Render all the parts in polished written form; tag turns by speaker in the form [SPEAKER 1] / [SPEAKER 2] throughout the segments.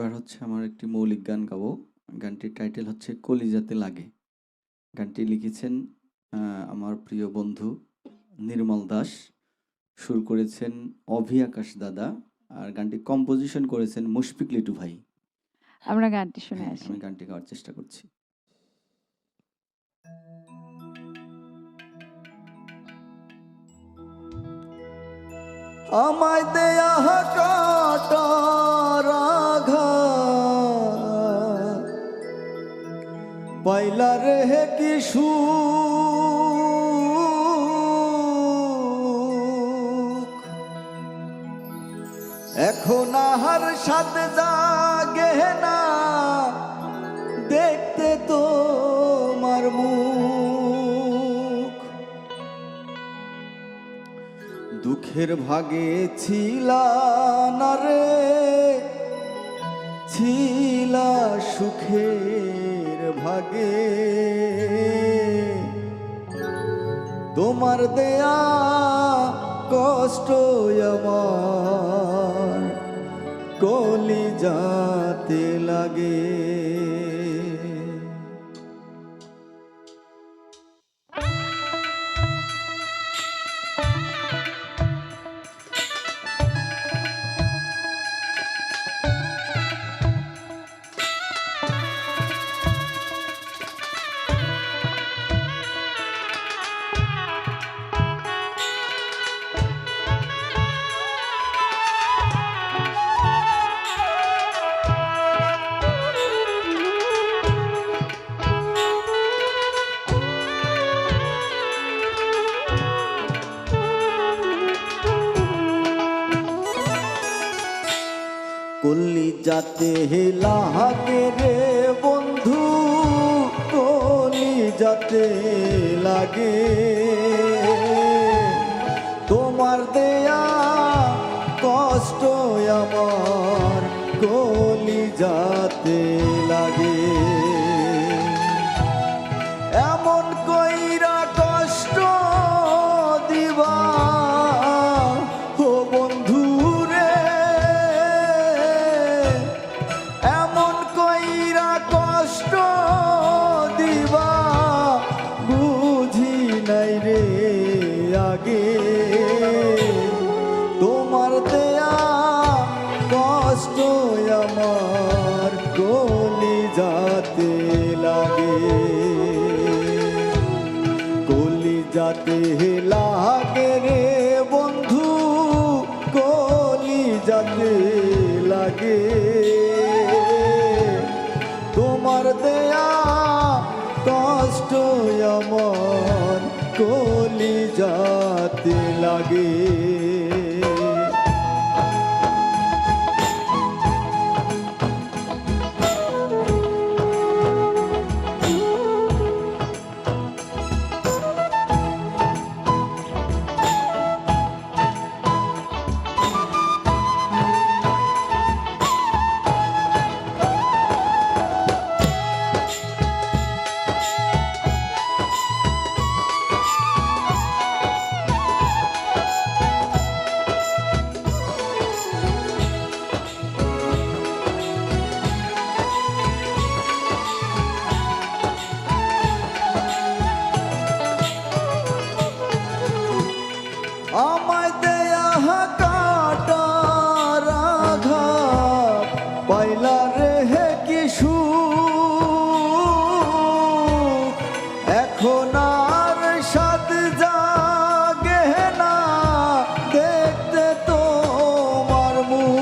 [SPEAKER 1] এবার হচ্ছে আমার একটি মৌলিক গান গাবো। গানটির টাইটেল হচ্ছে কলিজাতে লাগে। গানটি লিখেছেন আমার প্রিয় বন্ধু নির্মল দাস, সুর করেছেন অভি আকাশ দাদা, আর গানটি কম্পোজিশন করেছেন মুশফিক লিটু ভাই।
[SPEAKER 2] আমরা গানটি শুনে
[SPEAKER 1] হ্যাঁ,
[SPEAKER 2] আসি।
[SPEAKER 1] আমি গানটি গাওয়ার চেষ্টা করছি। আমায় দেয়া কাটার আঘাত পাইলা রে কি সুখ, এখন আহার সাথে জাগে না দেখতে তোমার মুখ। দুঃখের ভাগে ছিলা না রে, ছিলা সুখের ভাগে, তোমার দেয়া কষ্ট আমার কলিজাতে লাগে। কলিজাতে লাগে রে বন্ধু, কলিজাতে লাগে, তোমার দেয়া কষ্ট আমার কলিজাতে লাগে। এমন কইরা কষ্ট দিবা ও বন্ধু রে, এমন কইরা কষ্ট দিবা বুঝি নাই রে আগে, তোমার দেয়া কষ্ট আমার কলিজাতে লাগে, কলিজাতে লাগে রে বন্ধু, কলিজাতে লাগে, তোমার দেয়া কষ্ট আমার কলিজাতে লাগে। আমায় দেয়া কাটার আঘাত পাইলা রে কি সুখ, এখন আর সাথ জাগে না দেখতে তোমার মুখ।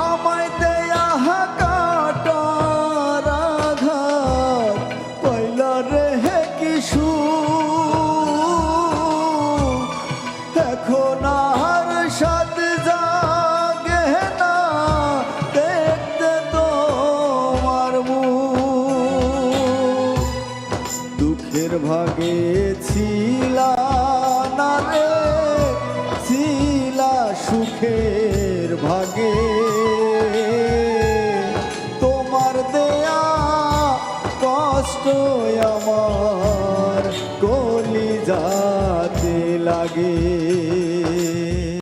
[SPEAKER 1] আমায় দেয়া কাটার আঘাত পাইলা রে কি সুখ, এখন আর সাথ জাগে না দেখতে তোমার মুখ। দুঃখের ভাগে ছিলা না রে, ছিলা সুখের ভাগে, তোমার দেয়া
[SPEAKER 3] কষ্ট আমার কলিজাতে লাগে।